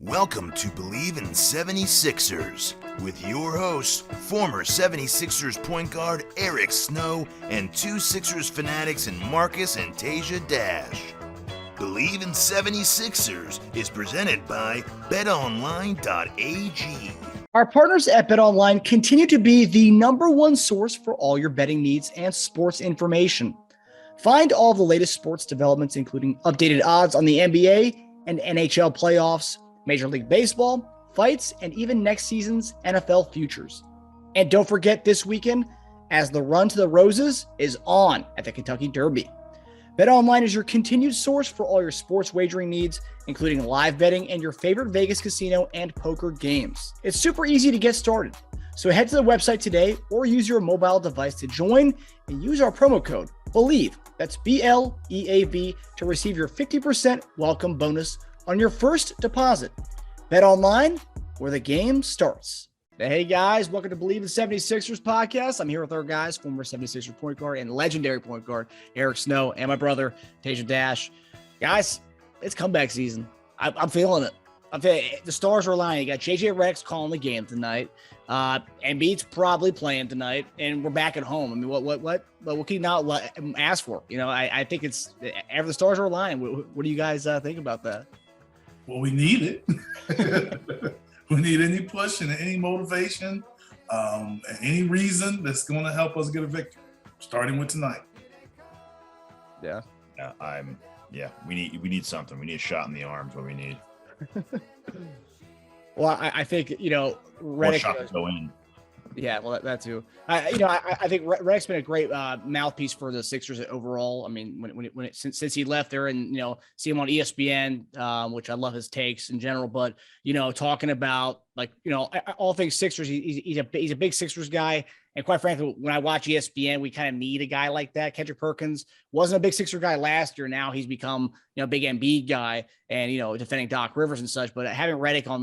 Welcome to Bleav In 76ers with your hosts, former 76ers point guard Eric Snow and two Sixers fanatics in Marcus and Teja Dash. Bleav In 76ers is presented by BetOnline.AG. Our partners at BetOnline continue to be the number one source for all your betting needs and sports information. Find all the latest sports developments, including updated odds on the NBA and NHL playoffs, Major League Baseball, fights, and even next season's NFL futures. And don't forget this weekend, as the run to the Roses is on at the Kentucky Derby. BetOnline is your continued source for all your sports wagering needs, including live betting and your favorite Vegas casino and poker games. It's super easy to get started. So head to the website today or use your mobile device to join and use our promo code BLEAV, that's BLEAV, to receive your 50% welcome bonus on your first deposit. Bet online, where the game starts. Hey guys, welcome to Bleav In 76ers podcast. I'm here with our guys, former 76ers point guard and legendary point guard Eric Snow, and my brother Teja Dash. Guys, it's comeback season. I'm feeling it. The stars are aligning. You got JJ Redick calling the game tonight. Embiid's probably playing tonight, and we're back at home. I mean, what can you not ask for? You know, I think it's after the stars are aligning. What do you guys think about that? Well, we need it. We need any push and any motivation, and any reason that's going to help us get a victory, starting with tonight. Yeah, we need something. We need a shot in the arms. What we need. Well, I think, you know, Redick shot to go in. Yeah, well, that too. I think Redick's been a great mouthpiece for the Sixers overall. I mean, since he left there, and see him on ESPN, which I love his takes in general. But talking about all things Sixers, he's a big Sixers guy. And quite frankly, when I watch ESPN, we kind of need a guy like that. Kendrick Perkins wasn't a big Sixer guy last year. Now he's become a big Embiid guy, and defending Doc Rivers and such. But having Redick on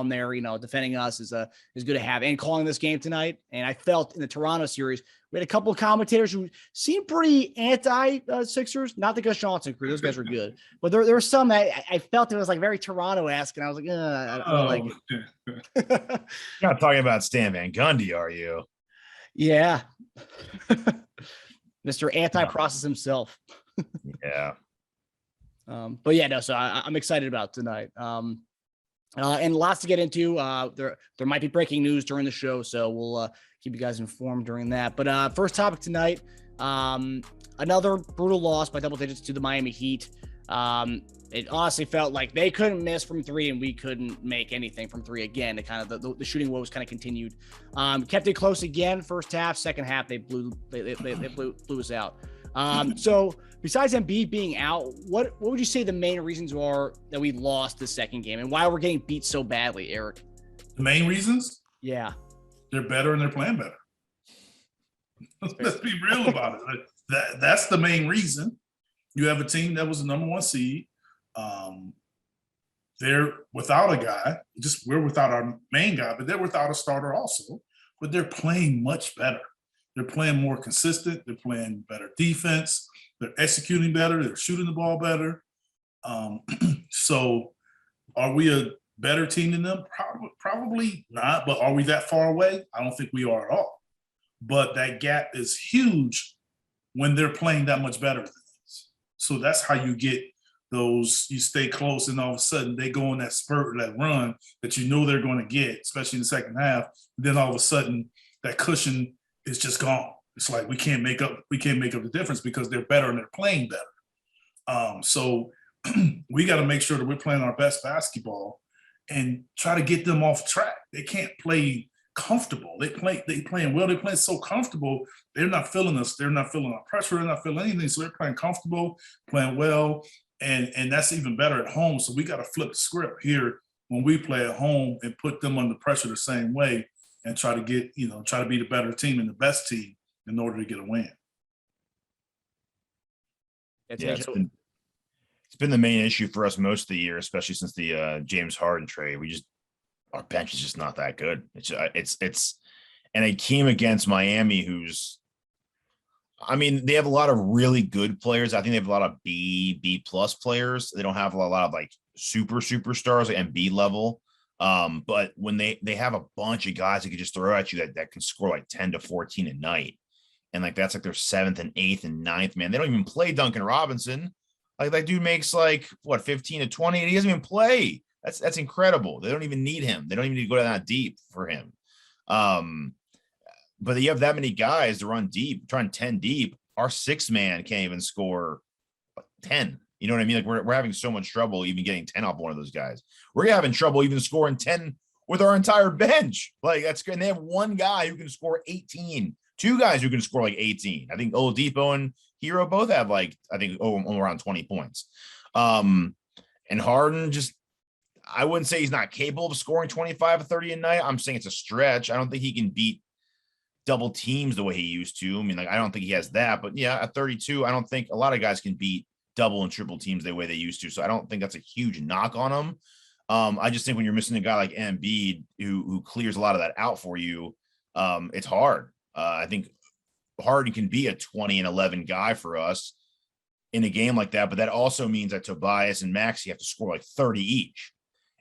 there, defending us is good to have. And calling this game tonight, and I felt in the Toronto series, we had a couple of commentators who seemed pretty anti-Sixers. Not the Gus Johnson crew; those guys were good. But there were some that I felt it was like very Toronto-esque, and I was like, I don't like it. You're not talking about Stan Van Gundy, are you? Yeah. Mr. Anti-process himself. Yeah. But yeah, no, so I'm excited about tonight. And lots to get into. There might be breaking news during the show, so we'll keep you guys informed during that. But first topic tonight, another brutal loss by double digits to the Miami Heat. It honestly felt like they couldn't miss from three, and we couldn't make anything from three again. It kind of the shooting woes kind of continued. Kept it close again first half. Second half they blew us out. So besides Embiid being out, what would you say the main reasons are that we lost the second game, and why we're getting beat so badly, Eric? The main reasons? Yeah, they're better and they're playing better. Let's be real about it. That's the main reason. You have a team that was the number one seed. They're without a guy. We're without our main guy, but they're without a starter also. But they're playing much better. They're playing more consistent. They're playing better defense. They're executing better. They're shooting the ball better. So are we a better team than them? Probably not. But are we that far away? I don't think we are at all. But that gap is huge when they're playing that much better than us. So that's how you get those, you stay close, and all of a sudden they go on that spurt or that run that they're going to get, especially in the second half. Then all of a sudden that cushion is just gone. It's like we can't make up the difference because they're better and they're playing better. So we got to make sure that we're playing our best basketball and try to get them off track. They can't play comfortable. They playing well. They're playing so comfortable. They're not feeling us. They're not feeling our pressure. They're not feeling anything. So they're playing comfortable, playing well. And that's even better at home. So we got to flip the script here when we play at home and put them under pressure the same way and try to be the better team and the best team in order to get a win. Yeah, it's been the main issue for us most of the year, especially since the James Harden trade. Our bench is just not that good. It's and a team against Miami who's, I mean, they have a lot of really good players. I think they have a lot of B plus players. They don't have a lot of like superstars like Embiid level. But when they have a bunch of guys that can just throw at you that can score like 10 to 14 a night. And like that's like their 7th and 8th and 9th man. They don't even play Duncan Robinson. Like that dude makes like what 15 to 20 and he doesn't even play. That's incredible. They don't even need him. They don't even need to go that deep for him. But you have that many guys to run deep, trying 10 deep. Our 6th man can't even score 10. You know what I mean? Like we're having so much trouble even getting 10 off one of those guys. We're having trouble even scoring 10 with our entire bench. Like that's good. And they have one guy who can score 18, 2 guys who can score like 18. I think Oladipo and Herro both have like, I think around 20 points. And Harden just, I wouldn't say he's not capable of scoring 25 or 30 a night. I'm saying it's a stretch. I don't think he can beat double teams the way he used to. I mean, like, I don't think he has that, but yeah, at 32, I don't think a lot of guys can beat double and triple teams the way they used to. So I don't think that's a huge knock on him. I just think when you're missing a guy like Embiid who clears a lot of that out for you, it's hard. I think Harden can be a 20 and 11 guy for us in a game like that, but that also means that Tobias and Maxey have to score like 30 each.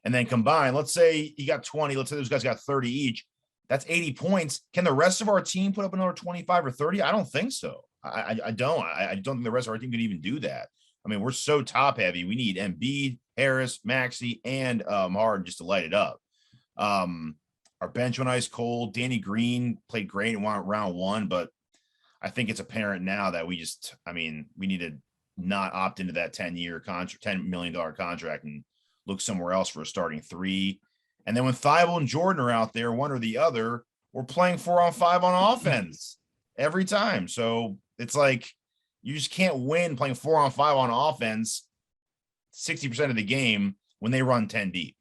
And then combine, let's say he got 20, let's say those guys got 30 each. That's 80 points. Can the rest of our team put up another 25 or 30? I don't think so. I don't. I don't think the rest of our team can even do that. I mean, we're so top heavy. We need Embiid, Harris, Maxey, and Harden just to light it up. Our bench went ice cold. Danny Green played great in round 1, but I think it's apparent now that we need to not opt into that 10-year contract, $10 million contract and look somewhere else for a starting 3. And then when Thibault and Jordan are out there, one or the other, we're playing 4-on-5 on offense every time. So it's like you just can't win playing 4-on-5 on offense 60% of the game when they run 10 deep.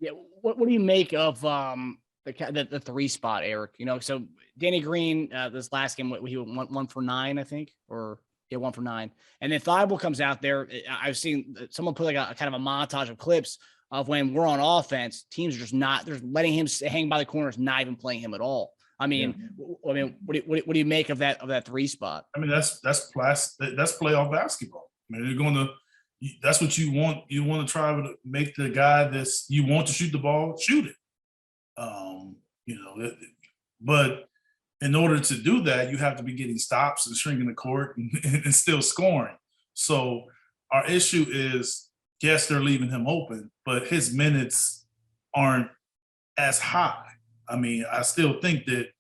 Yeah, what do you make of the 3 spot, Eric? You know, so Danny Green, this last game, he went 1 for 9, I think, or 1 for 9. And then Thibault comes out there. I've seen someone put like a kind of a montage of clips of when we're on offense, teams are just not, they're letting him hang by the corners, not even playing him at all. I mean, what do you make of that 3 spot? I mean, that's playoff basketball. I mean, that's what you want. You want to try to make the guy you want to shoot the ball, shoot it. But in order to do that, you have to be getting stops and shrinking the court and still scoring. So our issue is, yes, they're leaving him open, but his minutes aren't as high. I mean, I still think that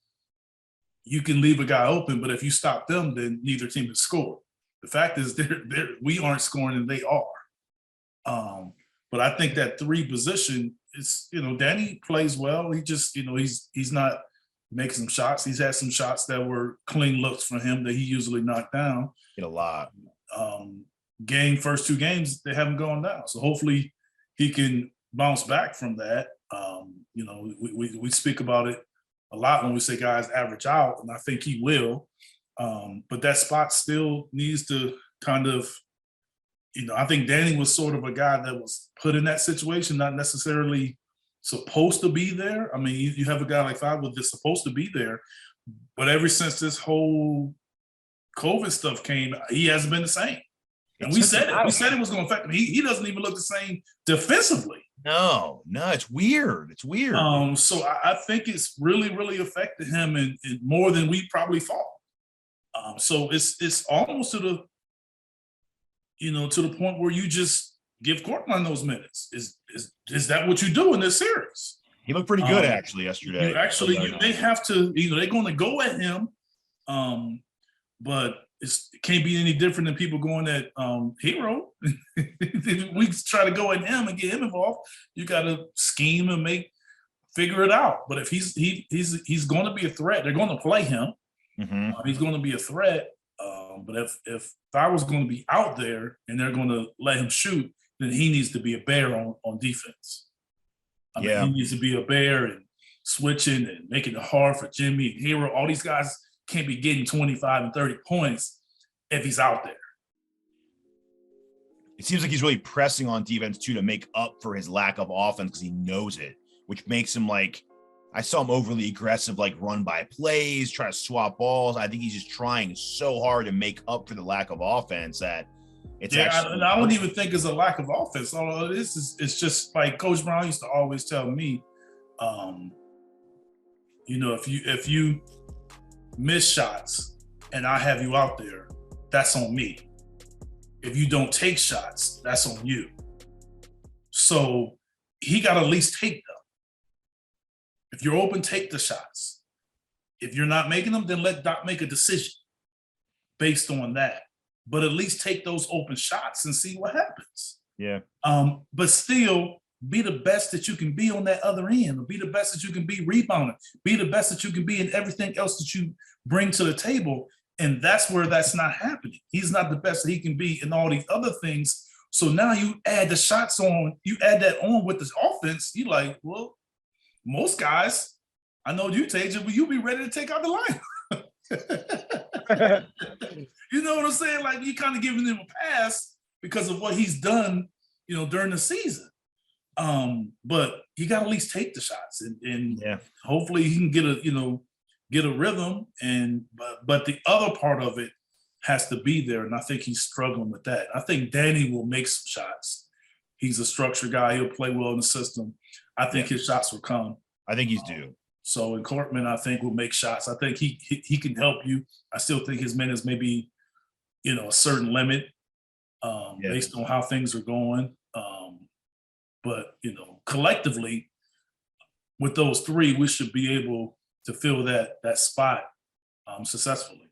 you can leave a guy open, but if you stop them, then neither team can score. The fact is, we aren't scoring and they are. But I think that 3 position is, Danny plays well. He just, he's not making some shots. He's had some shots that were clean looks for him that he usually knocked down. Get a lot. First 2 games, they haven't gone down. So hopefully he can bounce back from that. We speak about it a lot when we say guys average out, and I think he will. But that spot still needs to kind of, I think Danny was sort of a guy that was put in that situation, not necessarily supposed to be there. I mean, you have a guy like Thibault that's supposed to be there, but ever since this whole COVID stuff came, he hasn't been the same. And we said it was going to affect him. He doesn't even look the same defensively. No, it's weird. It's weird. So I think it's really, really affected him in more than we probably thought. So it's almost to the point where you just give Courtland those minutes. Is that what you do in this series? He looked pretty good actually yesterday. They have to, they're going to go at him, but it can't be any different than people going at Herro. We try to go at him and get him involved. You got to scheme and figure it out. But if he's going to be a threat, they're going to play him. Mm-hmm. He's going to be a threat. But if I was going to be out there and they're going to let him shoot, then he needs to be a bear on defense. He needs to be a bear and switching and making it hard for Jimmy and Herro. All these guys can't be getting 25 and 30 points if he's out there. It seems like he's really pressing on defense too to make up for his lack of offense because he knows it, which makes him like, I saw him overly aggressive, like run by plays, try to swap balls. I think he's just trying so hard to make up for the lack of offense that It's and I don't even think it's a lack of offense. All it is it's just like Coach Brown used to always tell me, if you miss shots and I have you out there, that's on me. If you don't take shots, that's on you. So he got to at least take them. If you're open, take the shots. If you're not making them, then let Doc make a decision based on that. But at least take those open shots and see what happens. Yeah. But still be the best that you can be on that other end, or be the best that you can be rebounding, be the best that you can be in everything else that you bring to the table. And that's where that's not happening. He's not the best that he can be in all these other things. So now you add the shots on, you add that on with this offense. You like, well, most guys, I know you, Teja, but you'll be ready to take out the line. You know what I'm saying? Like, you kind of giving him a pass because of what he's done, during the season. But you got to at least take the shots, and hopefully he can get a rhythm. But the other part of it has to be there, and I think he's struggling with that. I think Danny will make some shots. He's a structured guy. He'll play well in the system. I think his shots will come. I think he's due. So, and Cortman, I think, will make shots. I think he can help you. I still think his minutes may be, a certain limit based on how things are going. But, collectively, with those three, we should be able to fill that spot successfully.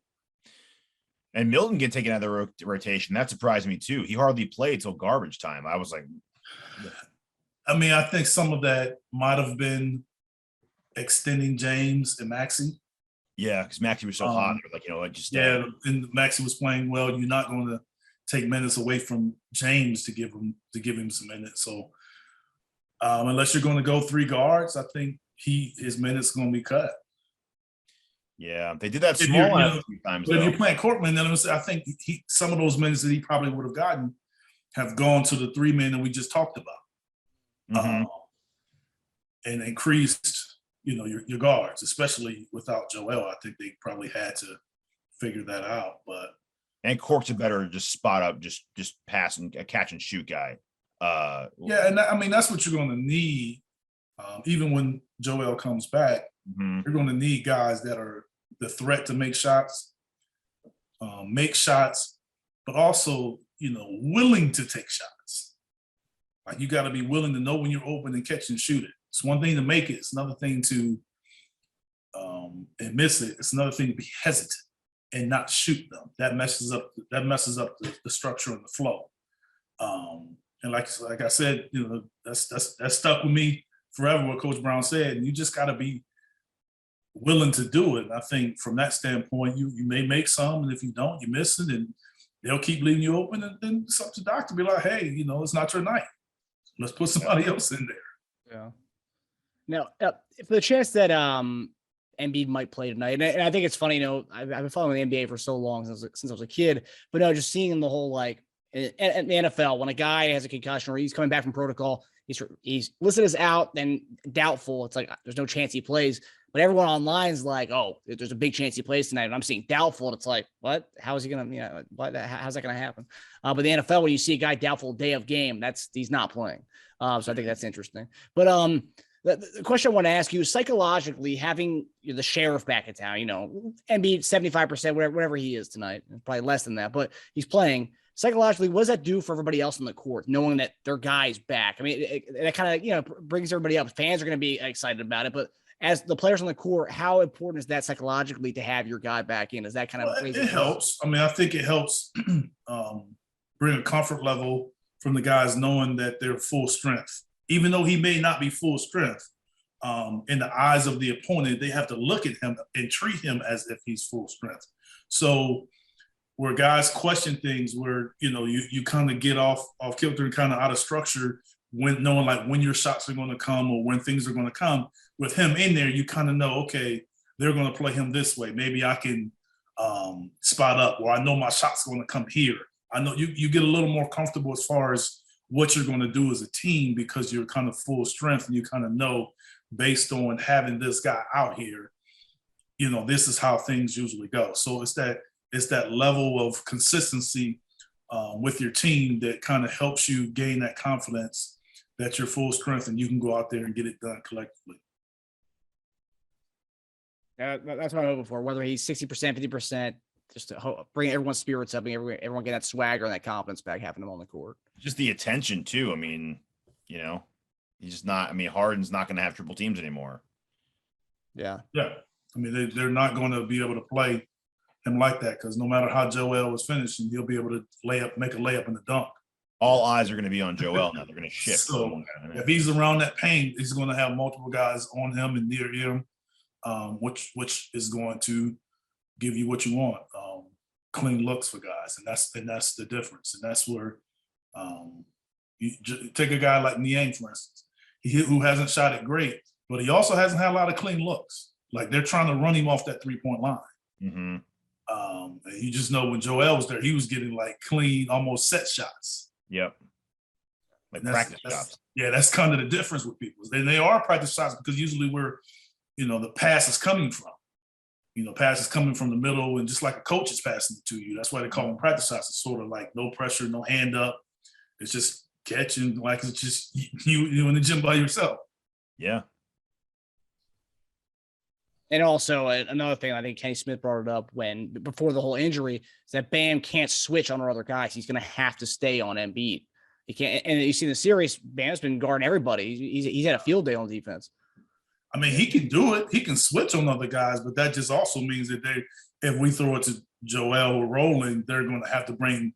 And Milton get taken out of the rotation. That surprised me too. He hardly played till garbage time. I was like, I think some of that might have been extending James and Maxey. Yeah, because Maxey was so hot. And Maxey was playing well. You're not going to take minutes away from James to give him some minutes. So unless you're going to go three guards, I think his minutes going to be cut. Yeah, they did that small a few times. But if you're playing Cortman, then I think some of those minutes that he probably would have gotten have gone to the three men that we just talked about, and increased, your guards, especially without Joel. I think they probably had to figure that out. And Cork's a better just spot up, just pass and catch and shoot guy. And that's what you're going to need. Even when Joel comes back, you're going to need guys that are the threat to make shots, but also, willing to take shots. Like, you got to be willing to know when you're open and catch and shoot it. It's one thing to make it. It's another thing to and miss it. It's another thing to be hesitant and not shoot them. That messes up the structure and the flow. And like I said, that's stuck with me forever, what Coach Brown said. And you just got to be willing to do it. And I think from that standpoint, you may make some, and if you don't, you miss it, and they'll keep leaving you open. And then it's up to Doc to be like, hey, it's not your night. Let's put somebody else in there. Yeah. Now, for the chance that Embiid might play tonight, and I think it's funny, I've been following the NBA for so long since I was a kid, but no, just seeing the whole, like, in the NFL, when a guy has a concussion or he's coming back from protocol, he's listed as out, then doubtful. It's like there's no chance he plays. But everyone online is like, oh, there's a big chance he plays tonight. And I'm seeing doubtful. And it's like, what? How is he going to, how's that going to happen? But the NFL, when you see a guy doubtful day of game, he's not playing. So I think that's interesting. But the question I want to ask you is, psychologically, having the sheriff back in town, Embiid 75%, whatever he is tonight, probably less than that, but he's playing. Psychologically, what does that do for everybody else on the court, knowing that their guy's back? I mean, that kind of, brings everybody up. Fans are going to be excited about it, but as the players on the court, how important is that psychologically to have your guy back in? Is that kind of it helps? I think it helps bring a comfort level from the guys knowing that they're full strength. Even though he may not be full strength, in the eyes of the opponent, they have to look at him and treat him as if he's full strength. So where guys question things, where you kind of get off kilter and kind of out of structure, when knowing like when your shots are going to come or when things are going to come. With him in there, you kind of know, okay, they're going to play him this way. Maybe I can spot up, or I know my shot's going to come here. I know you get a little more comfortable as far as what you're going to do as a team, because you're kind of full strength and you kind of know, based on having this guy out here, this is how things usually go. So it's that level of consistency with your team that kind of helps you gain that confidence that you're full strength and you can go out there and get it done collectively. That's what I'm hoping for, whether he's 60%, 50%, just to bring everyone's spirits up and everyone get that swagger and that confidence back having them on the court. Just the attention too. I mean, he's just not, Harden's not going to have triple teams anymore. Yeah. Yeah. I mean, they're not going to be able to play him like that because no matter how Joel was finishing, he'll be able to make a layup in the dunk. All eyes are going to be on Joel now. They're going to shift. So if he's around that paint, he's going to have multiple guys on him and near him, which is going to give you what you want, clean looks for guys, and that's the difference. And that's where you take a guy like Niang, for instance, who hasn't shot it great, but he also hasn't had a lot of clean looks. Like they're trying to run him off that 3-point line. Mm-hmm. And you just know when Joel was there, he was getting like clean, almost set shots. Yep. Like practice shots. Yeah, that's kind of the difference with people. They are practice shots because usually where, the pass is coming from. Pass is coming from the middle and just like a coach is passing it to you. That's why they call them practice shots. It's sort of like no pressure, no hand up. It's just catching like it's just you in the gym by yourself. Yeah. And also another thing, I think Kenny Smith brought it up before the whole injury, is that Bam can't switch on our other guys. He's going to have to stay on Embiid. He can't. And you see in the series, Bam's been guarding everybody. He's had a field day on defense. I mean, he can do it. He can switch on other guys, but that just also means that if we throw it to Joel or Rowland, they're going to have to bring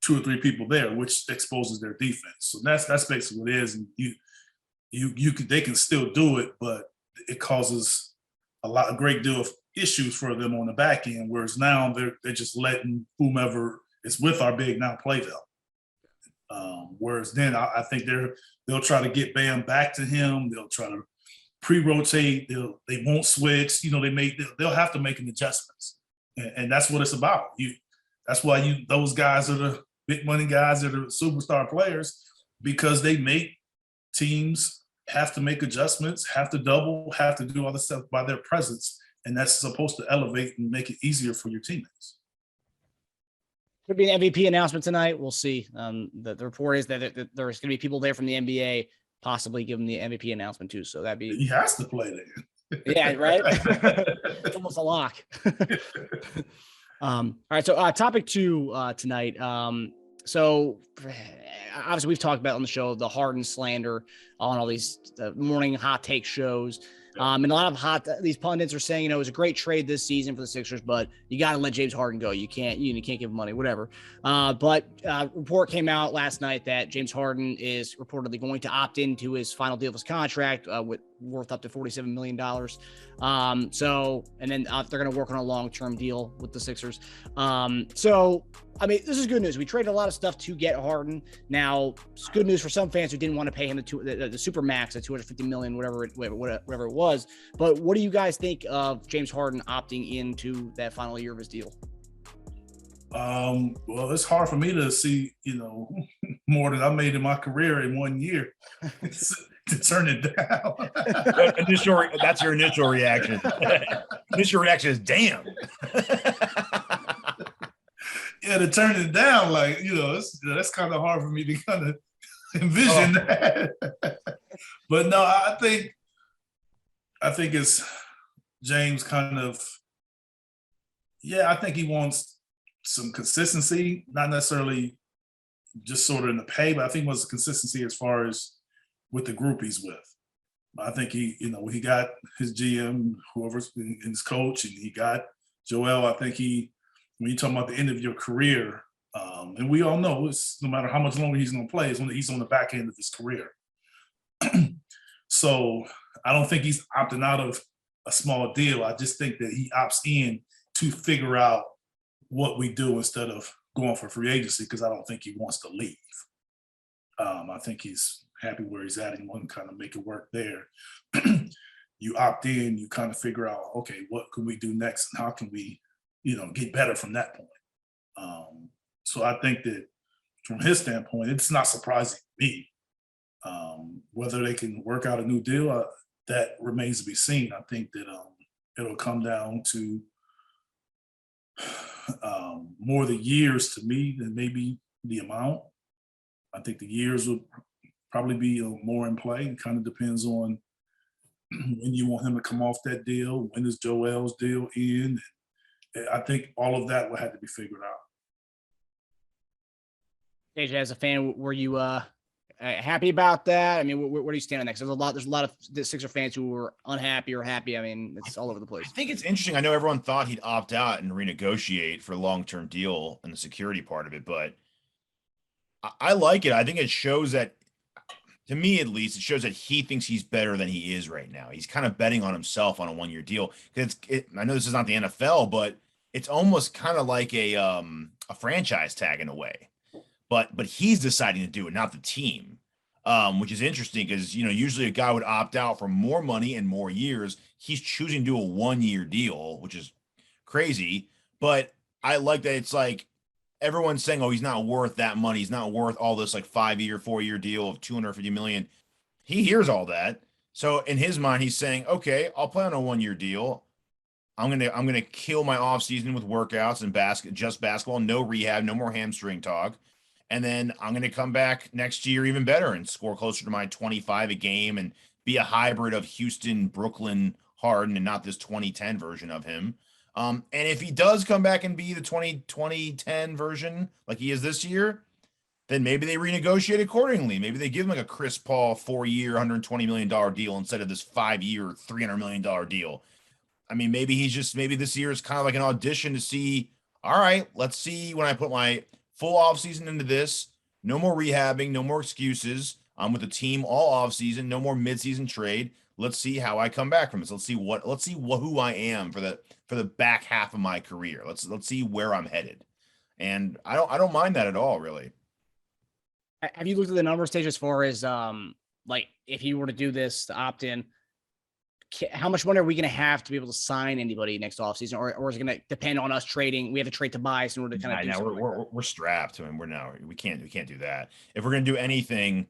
2 or 3 people there, which exposes their defense. So that's basically what it is. And they can still do it, but it causes a great deal of issues for them on the back end. Whereas now they're just letting whomever is with our big now play them. Whereas then I think they'll try to get Bam back to him. They'll try to pre-rotate. They won't switch. They'll have to make an adjustments, and that's what it's about. That's why those guys are the big money guys, are the superstar players, because they make teams have to make adjustments, have to double, have to do other stuff by their presence, and that's supposed to elevate and make it easier for your teammates. Could be an MVP announcement tonight. We'll see. The report is that there's going to be people there from the NBA, possibly give him the MVP announcement too. So that'd be. He has to play there. Yeah, right. It's almost a lock. All right. So topic 2 tonight. So obviously we've talked about on the show the Harden slander on all these morning hot take shows. And a lot of these pundits are saying, it was a great trade this season for the Sixers, but you got to let James Harden go. You can't give him money, whatever. But report came out last night that James Harden is reportedly going to opt into his final deal of his contract worth up to $47 million. And then they're going to work on a long-term deal with the Sixers. This is good news. We traded a lot of stuff to get Harden. Now, it's good news for some fans who didn't want to pay him the super max at $250 million, whatever it was. But what do you guys think of James Harden opting into that final year of his deal? Well, it's hard for me to see, more than I made in my career in 1 year to turn it down. That's your initial reaction. Initial reaction is damn. Yeah, to turn it down, that's kind of hard for me to kind of envision that. But no, I think it's James kind of, I think he wants some consistency, not necessarily just sort of in the pay, but I think it was consistency as far as with the group he's with. I think he got his GM, whoever's in his coach, and he got Joel. I think when you talk about the end of your career, and we all know it's no matter how much longer he's going to play, he's on the back end of his career. So I don't think he's opting out of a small deal. I just think that he opts in to figure out what we do instead of going for free agency, because I don't think he wants to leave. I think he's happy where he's at and want to kind of make it work there. You opt in, you kind of figure out, okay, what can we do next and how can we, get better from that point. So I think that from his standpoint, it's not surprising to me. Whether they can work out a new deal, that remains to be seen. I think that it'll come down to More the years to me than maybe the amount. I think the years would probably be more in play. It kind of depends on when you want him to come off that deal, when is Joel's deal in. I think all of that will have to be figured out. Teja, as a fan, were you happy about that? I mean, where do you stand on that? 'Cause there's a lot of the Sixer fans who were unhappy or happy. I mean, it's all over the place. I think it's interesting. I know everyone thought he'd opt out and renegotiate for a long-term deal and the security part of it, but I like it. I think it shows that, to me at least, it shows that he thinks he's better than he is right now. He's kind of betting on himself on a one-year deal. I know this is not the NFL, but it's almost kind of like a franchise tag in a way. But he's deciding to do it, not the team, which is interesting because, usually a guy would opt out for more money and more years. He's choosing to do a one-year deal, which is crazy. But I like that it's like everyone's saying, oh, he's not worth that money. He's not worth all this like 5-year, 4-year deal of $250 million. He hears all that. So in his mind, he's saying, okay, I'll play on a one-year deal. I'm gonna kill my offseason with workouts and just basketball, no rehab, no more hamstring talk. And then I'm going to come back next year even better and score closer to my 25 a game and be a hybrid of Houston, Brooklyn, Harden, and not this 2010 version of him. And if he does come back and be the 2010 version like he is this year, then maybe they renegotiate accordingly. Maybe they give him like a Chris Paul 4-year, $120 million deal instead of this 5-year, $300 million deal. I mean, maybe this year is kind of like an audition to see, all right, let's see when I put my full offseason into this, no more rehabbing, no more excuses. I'm with the team all offseason, no more midseason trade. Let's see how I come back from this. Let's see who I am for the back half of my career. Let's see where I'm headed. And I don't mind that at all, really. Have you looked at the numbers stage as far as like if you were to do this to opt in, how much money are we going to have to be able to sign anybody next offseason, or is it going to depend on us trading? We have to trade Tobias in order to kind of do we're strapped. I mean, we can't do that. If we're going to do anything,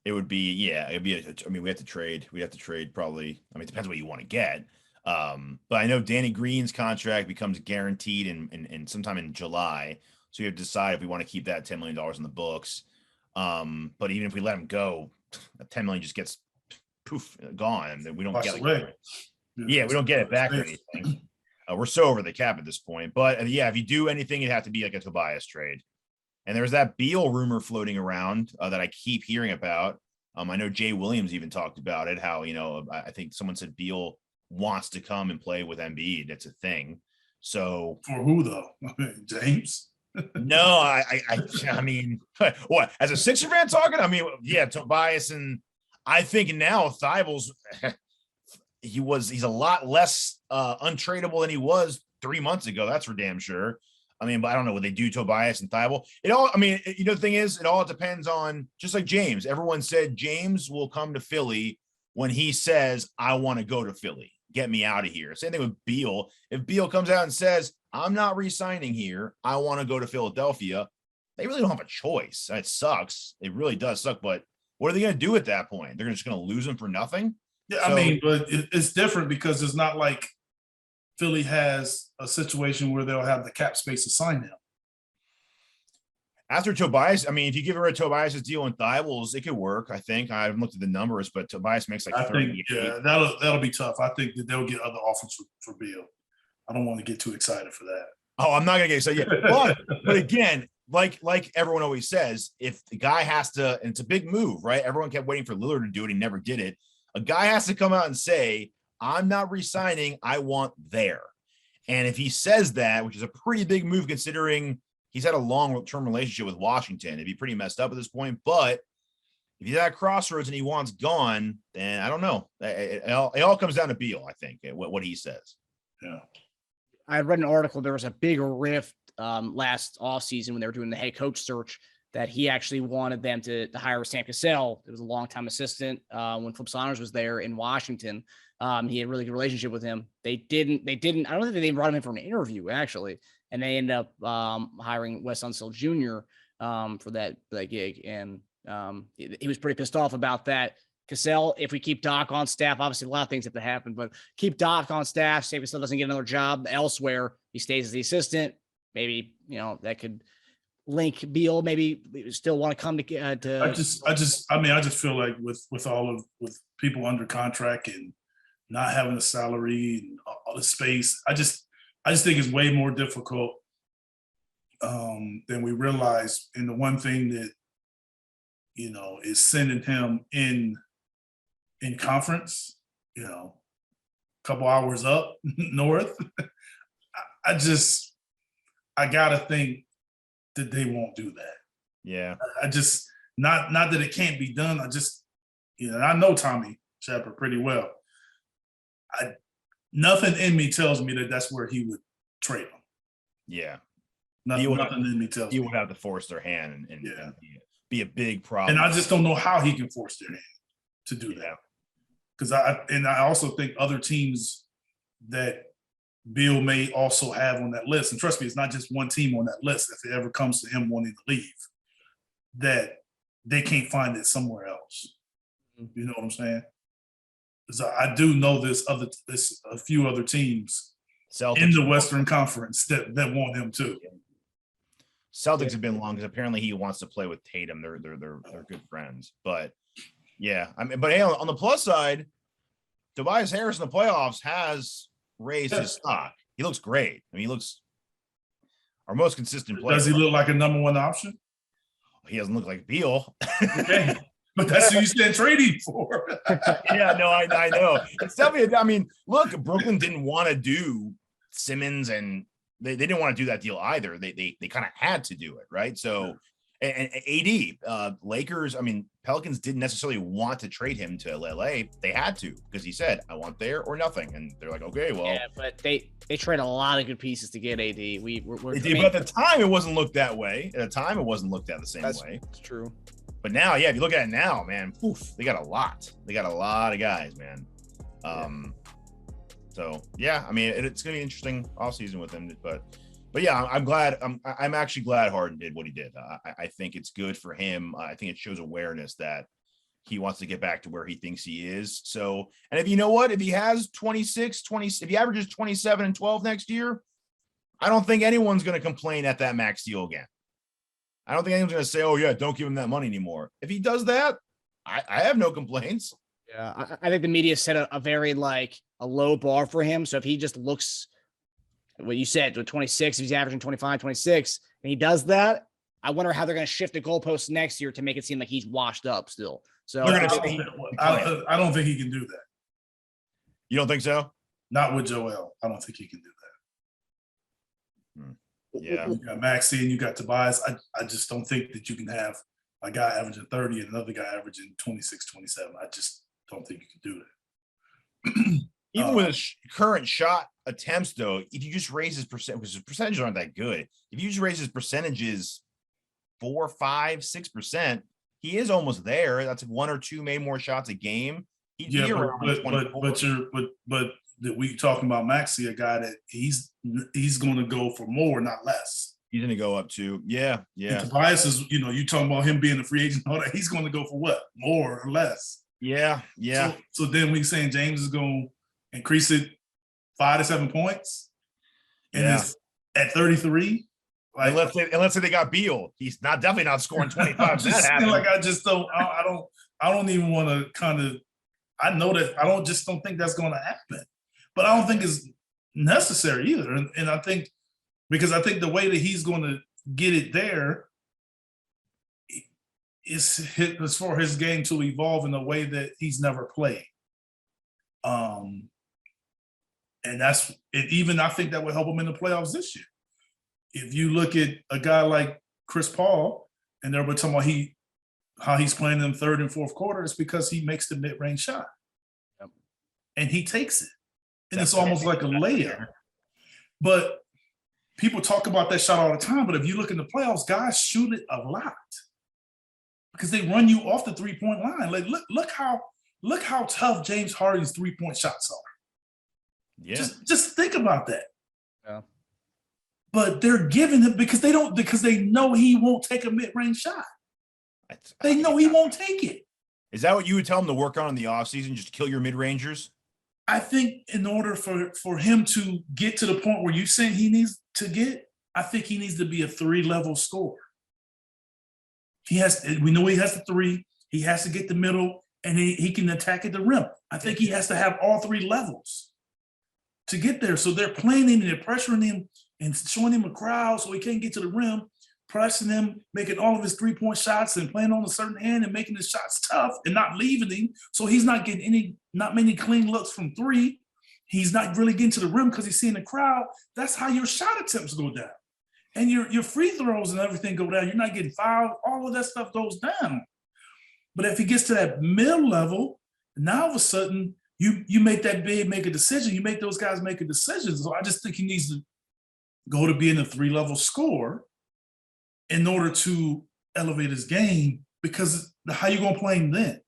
it would be, we have to trade. We'd have to trade probably. I mean, it depends what you want to get. But I know Danny Green's contract becomes guaranteed in sometime in July. So you have to decide if we want to keep that $10 million in the books. But even if we let him go, that $10 million just gets poof, gone, and then we don't get it. Yeah, we don't get it back or anything. We're so over the cap at this point. But if you do anything, it'd have to be like a Tobias trade. And there's that Beal rumor floating around that I keep hearing about. I know Jay Williams even talked about it. How I think someone said Beal wants to come and play with Embiid. That's a thing. So for who though? James? No, I mean, what, as a Sixer fan talking? I mean, yeah, Tobias, and I think now Thibault's he's a lot less untradeable than he was 3 months ago. That's for damn sure. I mean, but I don't know what they do, Tobias and Thibault. The thing is, it all depends on, just like James. Everyone said James will come to Philly when he says, I want to go to Philly. Get me out of here. Same thing with Beal. If Beal comes out and says, I'm not re-signing here, I want to go to Philadelphia, they really don't have a choice. It sucks. It really does suck. But what are they going to do at that point? They're just going to lose him for nothing? Yeah, so, I mean, but it's different because it's not like Philly has a situation where they'll have the cap space to sign him. After Tobias, I mean, if you give her a Tobias' deal in Thibault's, it could work. I think I haven't looked at the numbers, but Tobias makes like 38. Yeah, that'll be tough. I think that they'll get other offers for Beal. I don't want to get too excited for that. Oh, I'm not gonna get excited yet. But again, like everyone always says, if the guy has to, and it's a big move, right? Everyone kept waiting for Lillard to do it. He never did it. A guy has to come out and say, I'm not re-signing. I want there. And if he says that, which is a pretty big move considering he's had a long-term relationship with Washington, it'd be pretty messed up at this point. But if he's at crossroads and he wants gone, then I don't know. It all comes down to Beal, I think, what he says. Yeah. I read an article. There was a big rift last offseason when they were doing the head coach search that he actually wanted them to hire Sam Cassell. It was a longtime assistant when Flip Saunders was there in Washington. He had a really good relationship with him. They didn't. I don't think they brought him in for an interview, actually. And they ended up hiring Wes Unseld Jr. For that gig. And he was pretty pissed off about that Cassell, if we keep Doc on staff, obviously a lot of things have to happen, but keep Doc on staff, say if he still doesn't get another job elsewhere, he stays as the assistant. Maybe, that could link Beal, maybe still want to come to I just feel like with people under contract and not having a salary and all the space, I just think it's way more difficult than we realize. And the one thing that, is sending him in conference, a couple hours up north. I gotta think that they won't do that. Yeah. I just not that it can't be done. I know Tommy Shepard pretty well. Nothing in me tells me that that's where he would trade him. Yeah. Nothing in me tells me. He would have to force their hand and be a big problem. And I just don't know how he can force their hand to do that. Because I also think other teams that Bill may also have on that list, and trust me, it's not just one team on that list, if it ever comes to him wanting to leave, that they can't find it somewhere else. You know what I'm saying? Because I do know there's a few other teams Celtics in the Western Conference that want him too. Celtics have been long because apparently he wants to play with Tatum. They're good friends. But yeah, but hey, on the plus side, Tobias Harris in the playoffs has raised his stock. He looks great. He looks our most consistent player. Does he look like a number one option? He doesn't look like Beal. Okay. But that's who you stand trading for. Yeah, no, I know. It's definitely, look, Brooklyn didn't want to do Simmons, and they didn't want to do that deal either. They kind of had to do it, right? So, and AD, Lakers, Pelicans didn't necessarily want to trade him to LA. They had to because he said, I want there or nothing. And they're like, okay, well. Yeah, but they trade a lot of good pieces to get AD. But at the time, it wasn't looked that way. At the time, it wasn't looked at the same way. That's true. But now, if you look at it now, man, they got a lot. They got a lot of guys, man. So yeah, it's gonna be an interesting offseason with him. But yeah, I'm glad. I'm actually glad Harden did what he did. I think it's good for him. I think it shows awareness that he wants to get back to where he thinks he is. So, and if he has 26, 20, if he averages 27 and 12 next year, I don't think anyone's gonna complain at that max deal again. I don't think anyone's going to say, oh, yeah, don't give him that money anymore. If he does that, I have no complaints. Yeah, I think the media set a very, a low bar for him. So if he just looks, what you said, with 26, if he's averaging 25, 26, and he does that, I wonder how they're going to shift the goalposts next year to make it seem like he's washed up still. So I don't think he can do that. You don't think so? Not with Joel. I don't think he can do that. Yeah, you got Maxey and you got Tobias. I just don't think that you can have a guy averaging 30 and another guy averaging 26, 27. I just don't think you can do that. Even with his current shot attempts, though, if you just raise his percent, because his percentages aren't that good. If you just raise his percentages 4, 5, 6%, he is almost there. That's 1 or 2 made more shots a game. But that we talking about Maxey, a guy that he's going to go for more, not less. He's going to go up to, yeah. And Tobias is, you talking about him being a free agent, all that. He's going to go for what, more or less? Yeah. So then we saying James is going to increase it 5 to 7 points, and it's at 33. Like, let's say they got Beal, he's definitely not scoring 25. I don't even want to kind of. I know that I don't think that's going to happen. But I don't think it's necessary either. And I think the way that he's going to get it there is for his game to evolve in a way that he's never played. And that's it. Even I think that would help him in the playoffs this year. If you look at a guy like Chris Paul, and they're talking about how he's playing in the third and fourth quarter, it's because he makes the mid-range shot. Yep. And he takes it. And it's almost like a layup. But people talk about that shot all the time. But if you look in the playoffs, guys shoot it a lot because they run you off the three-point line. Like look how tough James Harden's three-point shots are. Yeah. Just think about that. Yeah. But they're giving him because they know he won't take a mid-range shot. They know he won't take it. Is Is that what you would tell him to work on in the offseason? Just kill your mid-rangers? I think in order for him to get to the point where you saying he needs to get, I think he needs to be a 3-level scorer. We know he has the 3. He has to get the middle, and he can attack at the rim. I think he has to have all 3 levels to get there. So they're playing him and they're pressuring him and showing him a crowd so he can't get to the rim, pressing him, making all of his 3-point shots and playing on a certain hand and making his shots tough and not leaving him. So he's not getting not many clean looks from 3. He's not really getting to the rim because he's seeing the crowd. That's how your shot attempts go down. And your free throws and everything go down. You're not getting fouled. All of that stuff goes down. But if he gets to that middle level, now all of a sudden you make that big, make a decision. You make those guys make a decision. So I just think he needs to go to being a 3-level scorer in order to elevate his game, because how you going to play him then?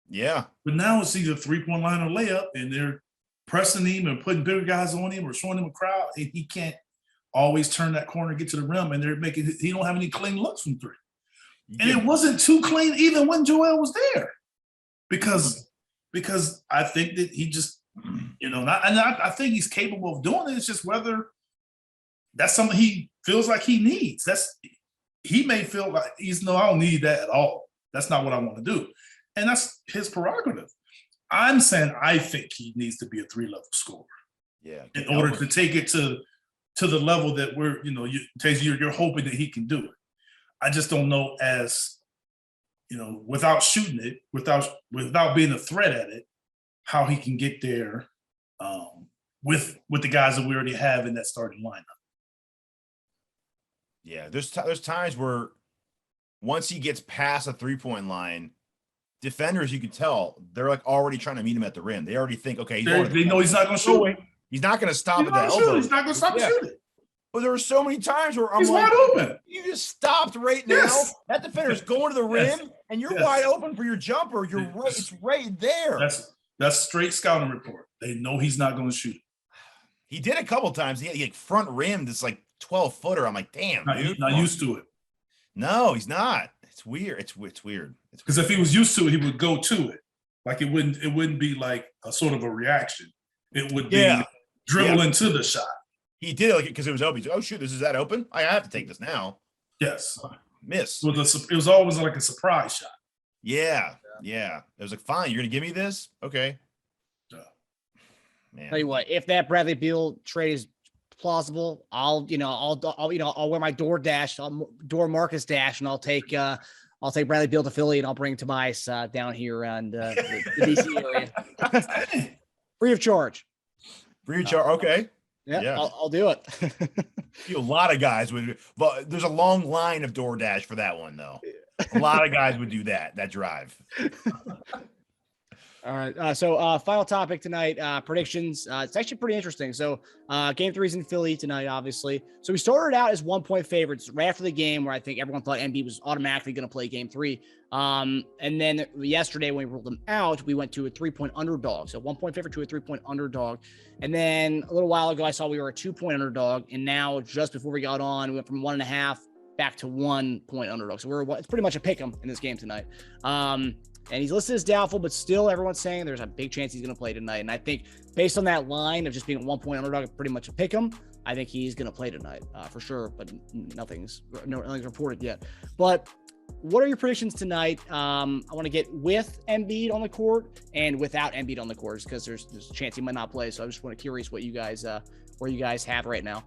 Yeah. But now it's either 3-point line or layup, and they're pressing him and putting bigger guys on him or showing him a crowd, and he can't always turn that corner and get to the rim, and he don't have any clean looks from 3. And it wasn't too clean even when Joel was there, because I think that he just, I think he's capable of doing it. It's just whether that's something he feels like he needs. He may feel like I don't need that at all. That's not what I want to do. And that's his prerogative. I'm saying I think he needs to be a 3-level scorer. Yeah. In order to take it to the level that you're hoping that he can do it. I just don't know, as without shooting it, without being a threat at it, how he can get there with the guys that we already have in that starting lineup. Yeah, there's times where once he gets past a 3-point line, defenders, you can tell they're like already trying to meet him at the rim. They already think, okay, they know he's not going to shoot. He's not going to stop at the elbow. He's not going to stop shooting. But there were so many times where he's wide open. You just stopped right now. Yes. That defender's going to the rim, and you're wide open for your jumper. You're right. It's right there. That's straight scouting report. They know he's not going to shoot it. He did a couple times. He like front rimmed this like 12-footer. I'm like, damn, dude. Not used to it. No, he's not. It's weird. It's weird. Because if he was used to it, he would go to it. Like it wouldn't be like a sort of a reaction. It would be dribble into the shot. He did it like because it was open. He's like, oh shoot, is that open? I have to take this now. Yes. Miss. It was always like a surprise shot. Yeah. It was like, fine, you're gonna give me this? Okay. Man. Tell you what, if that Bradley Beal trade is plausible, I'll wear my door Marcus dash, and I'll take Bradley Beal to Philly, and I'll bring Tobias down here and the DC area. Free of charge. Okay. Yeah. I'll do it. A lot of guys would, but there's a long line of DoorDash for that one, though. A lot of guys would do that drive. All right. So final topic tonight, predictions. It's actually pretty interesting. So game 3 is in Philly tonight, obviously. So we started out as 1-point favorites right after the game, where I think everyone thought Embiid was automatically going to play game 3. And then yesterday when we ruled them out, we went to a 3-point underdog. So 1-point favorite to a 3-point underdog. And then a little while ago, I saw we were a 2-point underdog. And now just before we got on, we went from 1.5 back to 1-point underdog. So it's pretty much a pick 'em in this game tonight. And he's listed as doubtful, but still everyone's saying there's a big chance he's going to play tonight. And I think based on that line of just being a 1-point underdog, pretty much a pick 'em, I think he's going to play tonight for sure. But nothing's reported yet. But what are your predictions tonight? I want to get with Embiid on the court and without Embiid on the court, because there's a chance he might not play. So I just want to curious what you guys where you guys have right now.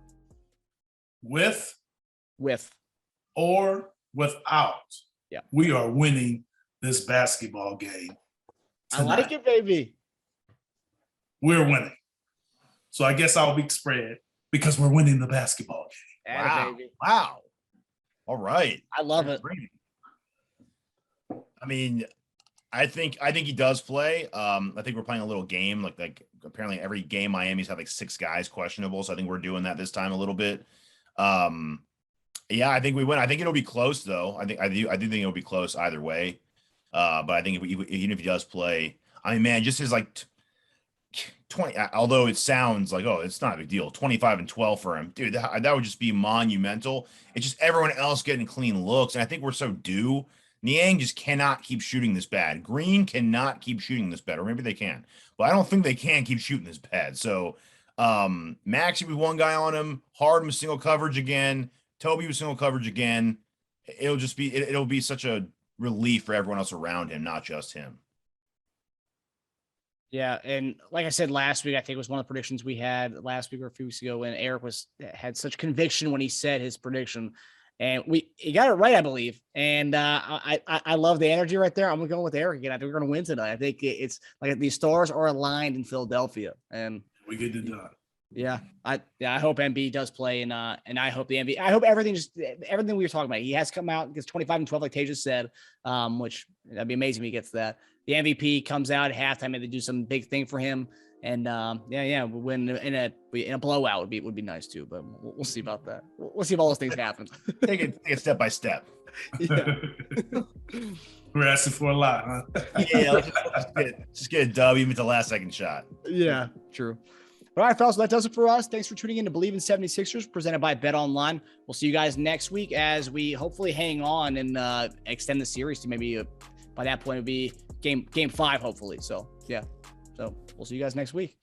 With or without. Yeah. We are winning this basketball game tonight. I like it, baby. We're winning. So I guess I'll be spread because we're winning the basketball game. Wow. All right. I love it. I mean, I think he does play. I think we're playing a little game. Like apparently every game Miami's had like 6 guys questionable. So I think we're doing that this time a little bit. Yeah, I think we win. I think it'll be close though. I do think it'll be close either way. But I think even if he does play, I mean, man, just his like 20, although it sounds like, oh, it's not a big deal. 25-12 for him, dude, that would just be monumental. It's just everyone else getting clean looks. And I think we're so due Niang just cannot keep shooting this bad. Green cannot keep shooting this bad, or maybe they can, but I don't think they can keep shooting this bad. So Maxey with one guy on him, Harden with single coverage again, Toby with single coverage again. It'll be such a relief for everyone else around him, not just him. Yeah, and like I said last week, I think it was one of the predictions we had last week or a few weeks ago when Eric had such conviction when he said his prediction, and he got it right, I believe. And I love the energy right there. I'm gonna go with Eric again. I think we're gonna win tonight. I think it's like these stars are aligned in Philadelphia, and we get it done. Yeah, I hope Embiid does play, and I hope the Embiid. I hope everything we were talking about. He has come out, gets 25 and 12, like Teja said, which that'd be amazing if he gets that. The MVP comes out at halftime and they do some big thing for him, and we win in a blowout would be nice too. But we'll see about that. We'll see if all those things happen. Take it step by step. Yeah. We're asking for a lot, huh? Yeah, let's just get a dub, even with the last second shot. Yeah, true. All right, fellas, that does it for us. Thanks for tuning in to Bleav In 76ers, presented by BetOnline. We'll see you guys next week as we hopefully hang on and extend the series to maybe by that point it'll be game 5, hopefully. So yeah, so we'll see you guys next week.